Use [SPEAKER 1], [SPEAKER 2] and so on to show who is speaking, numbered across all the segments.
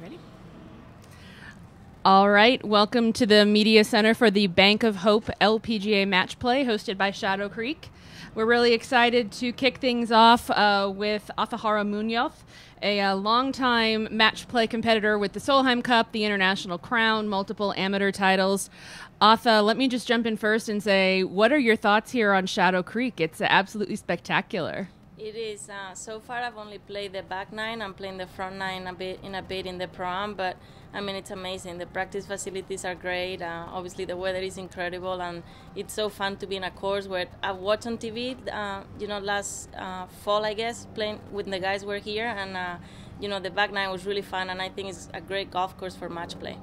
[SPEAKER 1] Ready? All right, welcome to the Media Center for the Bank of Hope LPGA Match Play, hosted by Shadow Creek. We're really excited to kick things off with Azahara Muñoz, a longtime match play competitor with the Solheim Cup, the International Crown, multiple amateur titles. Atha, let me just jump in first and say, what are your thoughts here on Shadow Creek? It's absolutely spectacular.
[SPEAKER 2] It is. So far, I've only played the back nine. I'm playing the front nine a bit in the pro-am, but I mean, it's amazing. The practice facilities are great. Obviously, the weather is incredible, and it's so fun to be in a course where I've watched on TV, last fall, I guess, playing when the guys were here, and, the back nine was really fun, and I think it's a great golf course for match play.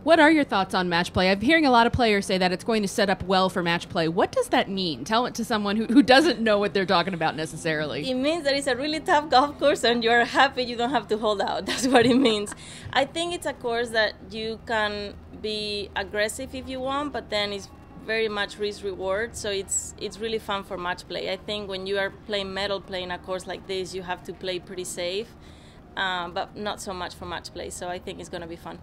[SPEAKER 1] What are your thoughts on match play? I'm hearing a lot of players say that it's going to set up well for match play. What does that mean? Tell it to someone who doesn't know what they're talking about necessarily.
[SPEAKER 2] It means that it's a really tough golf course and you're happy you don't have to hold out. That's what it means. I think it's a course that you can be aggressive if you want, but then it's very much risk-reward, so it's really fun for match play. I think when you are playing playing a course like this, you have to play pretty safe, but not so much for match play, so I think it's going to be fun.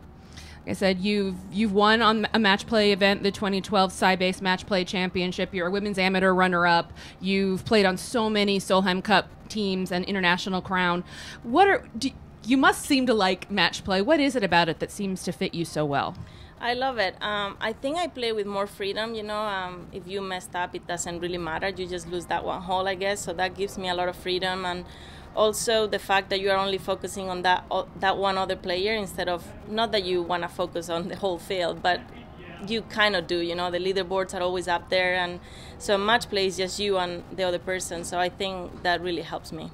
[SPEAKER 1] Like I said, you've won on a match play event, the 2012 Sci-Base Match Play Championship. You're a women's amateur runner-up. You've played on so many Solheim Cup teams and International Crown. You must seem to like match play. What is it about it that seems to fit you so well?
[SPEAKER 2] I love it. I think I play with more freedom. If you messed up, it doesn't really matter. You just lose that one hole, I guess. So that gives me a lot of freedom, and also the fact that you are only focusing on that one other player instead of, not that you want to focus on the whole field, but you kind of do. The leaderboards are always up there, and so match play is just you and the other person. So I think that really helps me.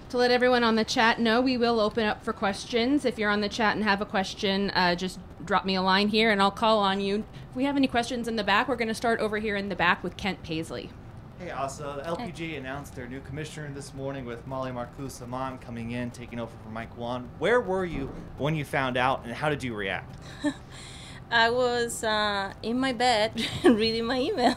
[SPEAKER 1] To let everyone on the chat know, we will open up for questions. If you're on the chat and have a question, just drop me a line here and I'll call on you. If we have any questions in the back, we're going to start over here in the back with Kent Paisley.
[SPEAKER 3] Hey, Asa. The LPGA announced their new commissioner this morning with Molly Marcoux Amon coming in, taking over for Mike Wan. Where were you when you found out, and how did you react?
[SPEAKER 2] I was in my bed reading my email.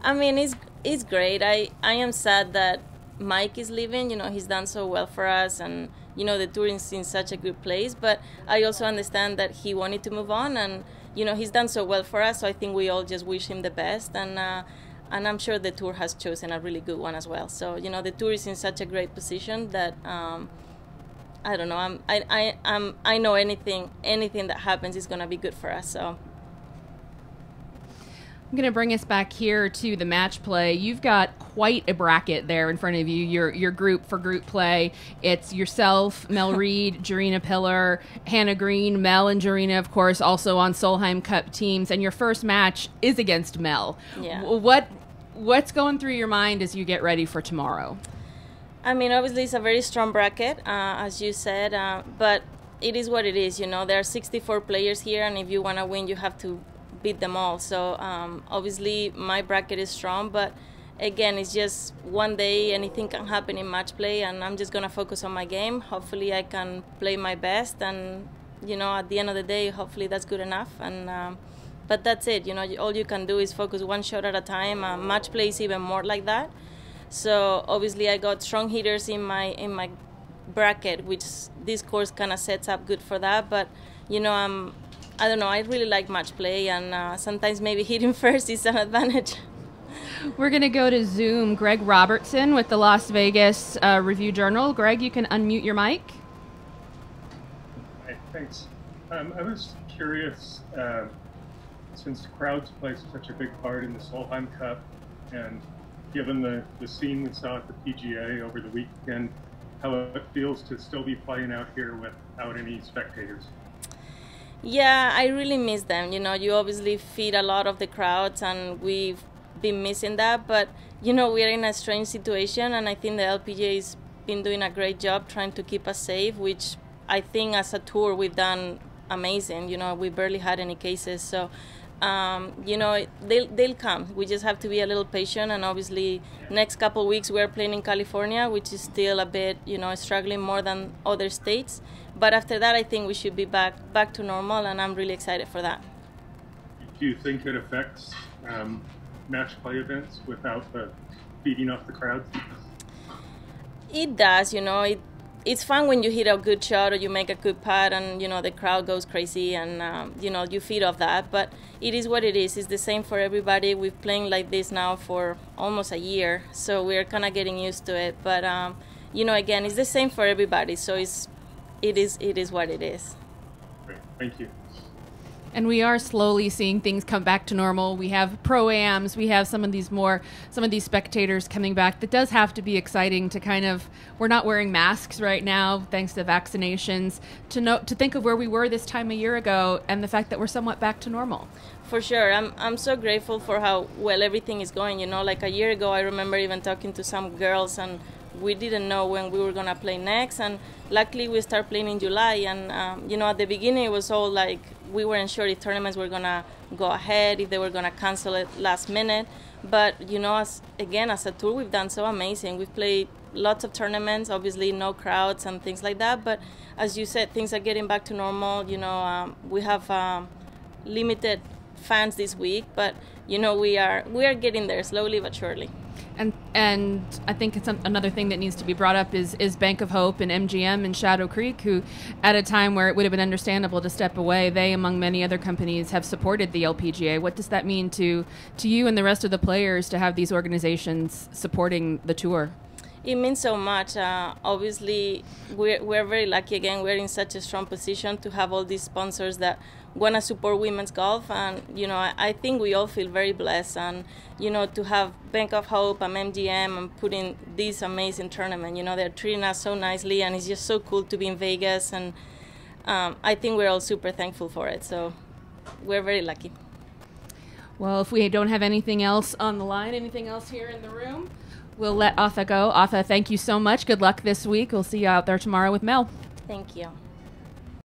[SPEAKER 2] I mean, it's great. I am sad that Mike is leaving. He's done so well for us, and the tour is in such a good place. But I also understand that he wanted to move on, and he's done so well for us. So I think we all just wish him the best, and I'm sure the tour has chosen a really good one as well. So the tour is in such a great position that I don't know. I know anything that happens is going to be good for us. So
[SPEAKER 1] I'm going to bring us back here to the match play. You've got quite a bracket there in front of you. Your group for group play. It's yourself, Mel Reed, Jarena Pillar, Hannah Green, Mel and Jarena, of course, also on Solheim Cup teams. And your first match is against Mel.
[SPEAKER 2] Yeah.
[SPEAKER 1] What's going through your mind as you get ready for tomorrow?
[SPEAKER 2] I mean, obviously it's a very strong bracket, as you said, but it is what it is. There are 64 players here, and if you want to win, you have to beat them all. So obviously my bracket is strong, but again, it's just one day. Anything can happen in match play, and I'm just going to focus on my game. Hopefully I can play my best, and at the end of the day, hopefully that's good enough. And but that's it. All you can do is focus one shot at a time. Match play is even more like that. So obviously I got strong hitters in my bracket, which this course kind of sets up good for that. But I don't know, I really like match play, and sometimes maybe hitting first is an advantage.
[SPEAKER 1] We're going to go to Zoom. Greg Robertson with the Las Vegas Review-Journal. Greg, you can unmute your mic.
[SPEAKER 4] Hi, thanks. I was curious, since crowds play such a big part in the Solheim Cup, and given the scene we saw at the PGA over the weekend, how it feels to still be playing out here without any spectators.
[SPEAKER 2] Yeah, I really miss them. You obviously feed a lot of the crowds, and we've been missing that. But, we are in a strange situation, and I think the LPGA has been doing a great job trying to keep us safe, which I think as a tour we've done amazing. We barely had any cases. So, they'll come. We just have to be a little patient, and obviously next couple of weeks we're playing in California, which is still a bit, struggling more than other states. But after that, I think we should be back to normal, and I'm really excited for that.
[SPEAKER 4] Do you think it affects match play events without the feeding off the crowd?
[SPEAKER 2] It does, it it's fun when you hit a good shot or you make a good putt and, the crowd goes crazy and, you feed off that. But it is what it is. It's the same for everybody. We've playing like this now for almost a year, so we're kind of getting used to it. But, again, it's the same for everybody. So it is what it is.
[SPEAKER 4] Great. Thank you.
[SPEAKER 1] And we are slowly seeing things come back to normal. We have pro-ams. We have some of these spectators coming back. That does have to be exciting to we're not wearing masks right now thanks to vaccinations, to think of where we were this time a year ago and the fact that we're somewhat back to normal.
[SPEAKER 2] For sure. I'm so grateful for how well everything is going. Like a year ago, I remember even talking to some girls and we didn't know when we were going to play next. And luckily we started playing in July. And, at the beginning it was all like we weren't sure if tournaments were going to go ahead, if they were going to cancel it last minute. But, as a tour, we've done so amazing. We've played lots of tournaments, obviously no crowds and things like that. But as you said, things are getting back to normal. We have limited fans this week, but, we are getting there slowly but surely.
[SPEAKER 1] And I think it's another thing that needs to be brought up is Bank of Hope and MGM and Shadow Creek, who at a time where it would have been understandable to step away, they, among many other companies, have supported the LPGA. What does that mean to you and the rest of the players to have these organizations supporting the tour?
[SPEAKER 2] It means so much. Obviously, we're very lucky. Again, we're in such a strong position to have all these sponsors that want to support women's golf. And, I think we all feel very blessed. And, to have Bank of Hope and MGM and putting this amazing tournament, they're treating us so nicely. And it's just so cool to be in Vegas. And I think we're all super thankful for it. So we're very lucky.
[SPEAKER 1] Well, if we don't have anything else on the line, anything else here in the room, we'll let Atha go. Atha, thank you so much. Good luck this week. We'll see you out there tomorrow with Mel.
[SPEAKER 2] Thank you.